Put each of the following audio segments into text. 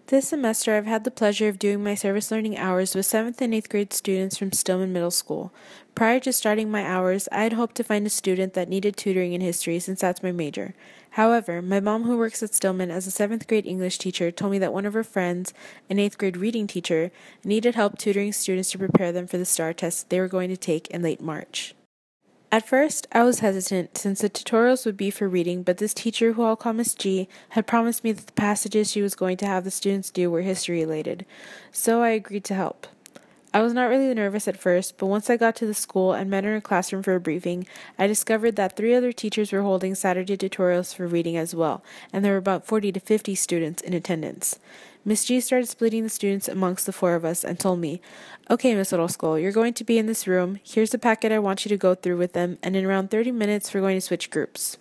This semester, I've had the pleasure of doing my service learning hours with 7th and 8th grade students from Stillman Middle School. Prior to starting my hours, I had hoped to find a student that needed tutoring in history since that's my major. However, my mom, who works at Stillman as a 7th grade English teacher, told me that one of her friends, an 8th grade reading teacher, needed help tutoring students to prepare them for the STAR test they were going to take in late March. At first, I was hesitant since the tutorials would be for reading, but this teacher, who I'll call Miss G, had promised me that the passages she was going to have the students do were history related, so I agreed to help. I was not really nervous at first, but once I got to the school and met her in a classroom for a briefing, I discovered that 3 other teachers were holding Saturday tutorials for reading as well, and there were about 40 to 50 students in attendance. Miss G started splitting the students amongst the 4 of us and told me, "Okay, Miss Little Skull, you're going to be in this room. Here's the packet I want you to go through with them, and in around 30 minutes we're going to switch groups."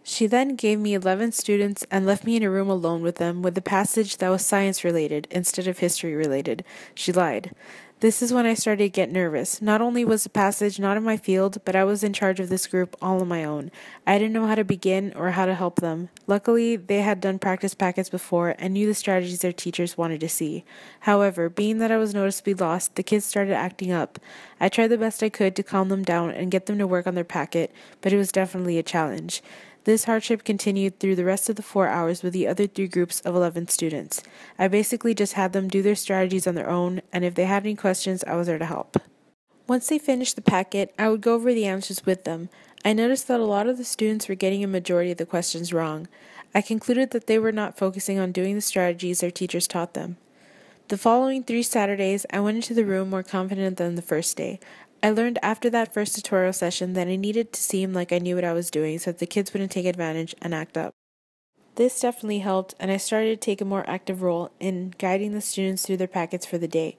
She then gave me 11 students and left me in a room alone with them with a passage that was science related instead of history related. She lied. This is when I started to get nervous. Not only was the passage not in my field, but I was in charge of this group all on my own. I didn't know how to begin or how to help them. Luckily, they had done practice packets before and knew the strategies their teachers wanted to see. However, being that I was noticeably lost, the kids started acting up. I tried the best I could to calm them down and get them to work on their packet, but it was definitely a challenge. This hardship continued through the rest of the 4 hours with the other 3 groups of 11 students. I basically just had them do their strategies on their own, and if they had any questions, I was there to help. Once they finished the packet, I would go over the answers with them. I noticed that a lot of the students were getting a majority of the questions wrong. I concluded that they were not focusing on doing the strategies their teachers taught them. The following 3 Saturdays, I went into the room more confident than the first day. I learned after that first tutorial session that I needed to seem like I knew what I was doing so that the kids wouldn't take advantage and act up. This definitely helped, and I started to take a more active role in guiding the students through their packets for the day.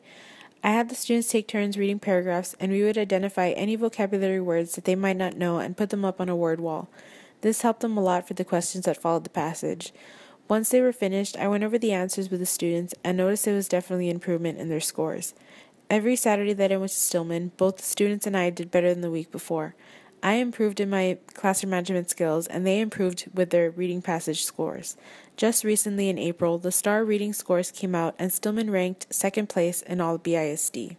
I had the students take turns reading paragraphs, and we would identify any vocabulary words that they might not know and put them up on a word wall. This helped them a lot for the questions that followed the passage. Once they were finished, I went over the answers with the students and noticed there was definitely improvement in their scores. Every Saturday that I went to Stillman, both the students and I did better than the week before. I improved in my classroom management skills, and they improved with their reading passage scores. Just recently in April, the STAR reading scores came out, and Stillman ranked 2nd place in all BISD.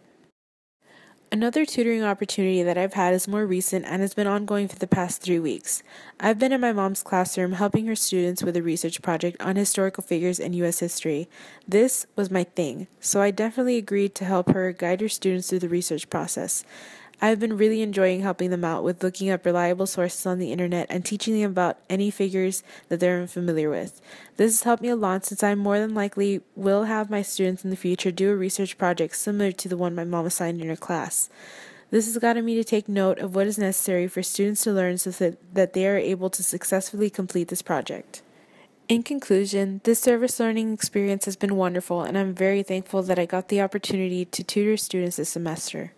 Another tutoring opportunity that I've had is more recent and has been ongoing for the past 3 weeks. I've been in my mom's classroom helping her students with a research project on historical figures in U.S. history. This was my thing, so I definitely agreed to help her guide her students through the research process. I've been really enjoying helping them out with looking up reliable sources on the internet and teaching them about any figures that they're unfamiliar with. This has helped me a lot since I more than likely will have my students in the future do a research project similar to the one my mom assigned in her class. This has gotten me to take note of what is necessary for students to learn so that they are able to successfully complete this project. In conclusion, this service learning experience has been wonderful, and I'm very thankful that I got the opportunity to tutor students this semester.